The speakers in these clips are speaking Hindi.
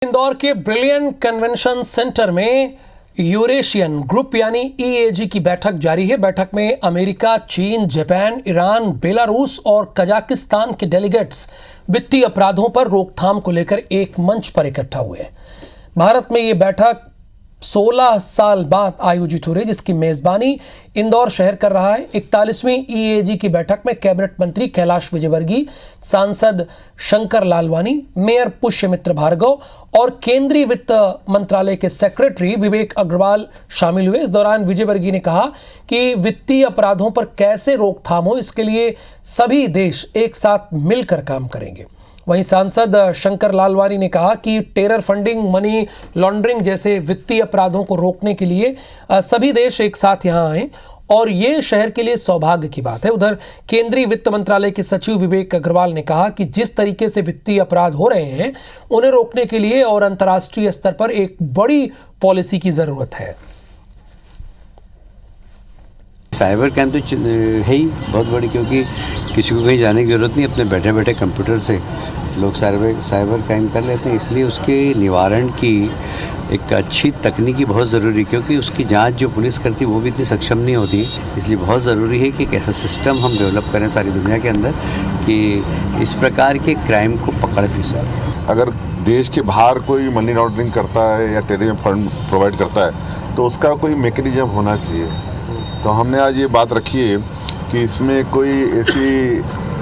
इंदौर के ब्रिलियंट कन्वेंशन सेंटर में यूरेशियन ग्रुप यानी ईएजी की बैठक जारी है। बैठक में अमेरिका, चीन, जापान, ईरान, बेलारूस और कजाकिस्तान के डेलीगेट्स वित्तीय अपराधों पर रोकथाम को लेकर एक मंच पर इकट्ठा हुए। भारत में ये बैठक 16 साल बाद आयोजित हो रही, जिसकी मेजबानी इंदौर शहर कर रहा है। 41वीं ईएजी की बैठक में कैबिनेट मंत्री कैलाश विजयवर्गीय, सांसद शंकर लालवानी, मेयर पुष्यमित्र भार्गव और केंद्रीय वित्त मंत्रालय के सेक्रेटरी विवेक अग्रवाल शामिल हुए। इस दौरान विजयवर्गीय ने कहा कि वित्तीय अपराधों पर कैसे रोकथाम हो, इसके लिए सभी देश एक साथ मिलकर काम करेंगे। वहीं सांसद शंकर लालवानी ने कहा कि टेरर फंडिंग, मनी लॉन्ड्रिंग जैसे वित्तीय अपराधों को रोकने के लिए सभी देश एक साथ यहां आए और ये शहर के लिए सौभाग्य की बात है। उधर केंद्रीय वित्त मंत्रालय के सचिव विवेक अग्रवाल ने कहा कि जिस तरीके से वित्तीय अपराध हो रहे हैं, उन्हें रोकने के लिए और अंतर्राष्ट्रीय स्तर पर एक बड़ी पॉलिसी की जरूरत है। साइबर क्राइम तो है ही बहुत बड़ी, क्योंकि किसी को कहीं जाने की ज़रूरत नहीं, अपने बैठे बैठे कंप्यूटर से लोग साइबर क्राइम कर लेते हैं। इसलिए उसके निवारण की एक अच्छी तकनीकी बहुत ज़रूरी है, क्योंकि उसकी जांच जो पुलिस करती है वो भी इतनी सक्षम नहीं होती। इसलिए बहुत ज़रूरी है कि एक ऐसा सिस्टम हम डेवलप करें सारी दुनिया के अंदर कि इस प्रकार के क्राइम को पकड़ भी सकें। अगर देश के बाहर कोई मनी लॉन्ड्रिंग करता है या टेररिज्म फंड प्रोवाइड करता है तो उसका कोई मैकेनिज्म होना चाहिए। तो हमने आज ये बात रखी है कि इसमें कोई ऐसी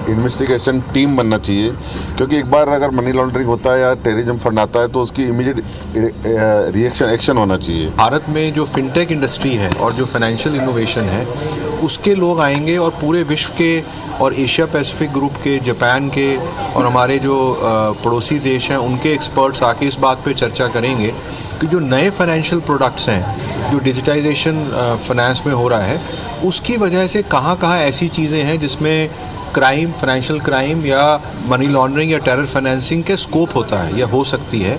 इन्वेस्टिगेशन टीम बनना चाहिए, क्योंकि एक बार अगर मनी लॉन्ड्रिंग होता है या टेररिज्म फंड आता है तो उसकी इमीडिएट एक्शन होना चाहिए। भारत में जो फिनटेक इंडस्ट्री है और जो फाइनेंशियल इनोवेशन है उसके लोग आएंगे और पूरे विश्व के और एशिया पैसिफिक ग्रुप के, जापान के और हमारे जो पड़ोसी देश हैं उनके एक्सपर्ट्स आके इस बात पे चर्चा करेंगे कि जो नए फाइनेंशियल प्रोडक्ट्स हैं, जो डिजिटाइजेशन फाइनेंस में हो रहा है, उसकी वजह से कहाँ कहाँ ऐसी चीज़ें हैं जिसमें क्राइम, फाइनेंशियल क्राइम या मनी लॉन्ड्रिंग या टेरर फाइनेंसिंग के स्कोप होता है या हो सकती है।